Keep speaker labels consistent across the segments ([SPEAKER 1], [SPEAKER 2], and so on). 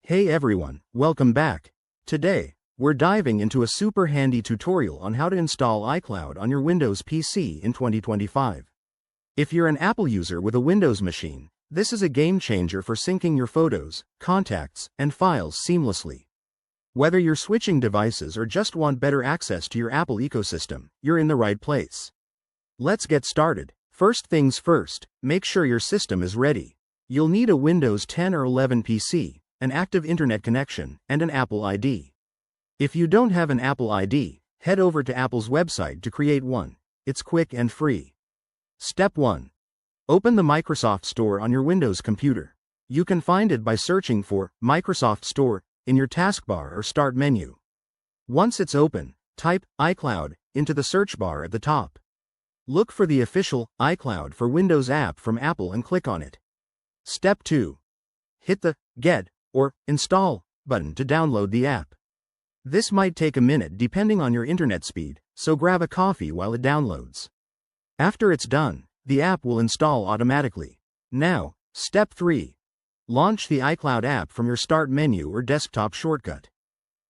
[SPEAKER 1] Hey everyone, welcome back. Today, we're diving into a super handy tutorial on how to install iCloud on your Windows PC in 2025. If you're an Apple user with a Windows machine, this is a game changer for syncing your photos, contacts, and files seamlessly. Whether you're switching devices or just want better access to your Apple ecosystem, you're in the right place. Let's get started. First things first, make sure your system is ready. You'll need a Windows 10 or 11 PC, an active internet connection, and an Apple ID. If you don't have an Apple ID, head over to Apple's website to create one. It's quick and free. Step 1. Open the Microsoft Store on your Windows computer. You can find it by searching for Microsoft Store in your taskbar or Start menu. Once it's open, type iCloud into the search bar at the top. Look for the official iCloud for Windows app from Apple and click on it. Step 2. Hit the Get or Install button to download the app. This might take a minute depending on your internet speed, so grab a coffee while it downloads. After it's done, the app will install automatically. Now, Step 3. Launch the iCloud app from your Start menu or desktop shortcut.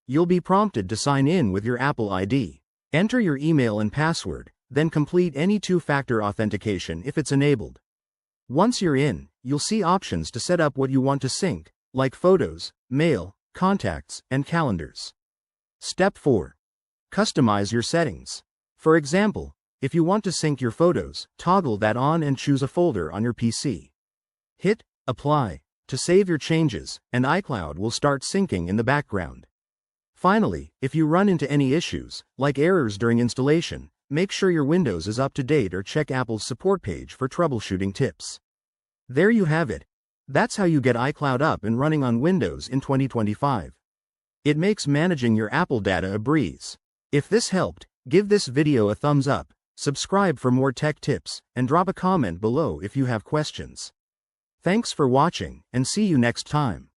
[SPEAKER 1] You'll be prompted to sign in with your Apple ID. Enter your email and password, then complete any two-factor authentication if it's enabled. Once you're in, you'll see options to set up what you want to sync, like photos, mail, contacts, and calendars. Step 4. Customize your settings. For example, if you want to sync your photos, toggle that on and choose a folder on your PC. Hit Apply to save your changes, and iCloud will start syncing in the background. Finally, if you run into any issues, like errors during installation, make sure your Windows is up to date or check Apple's support page for troubleshooting tips. There you have it. That's how you get iCloud up and running on Windows in 2025. It makes managing your Apple data a breeze. If this helped, give this video a thumbs up, subscribe for more tech tips, and drop a comment below if you have questions. Thanks for watching, and see you next time.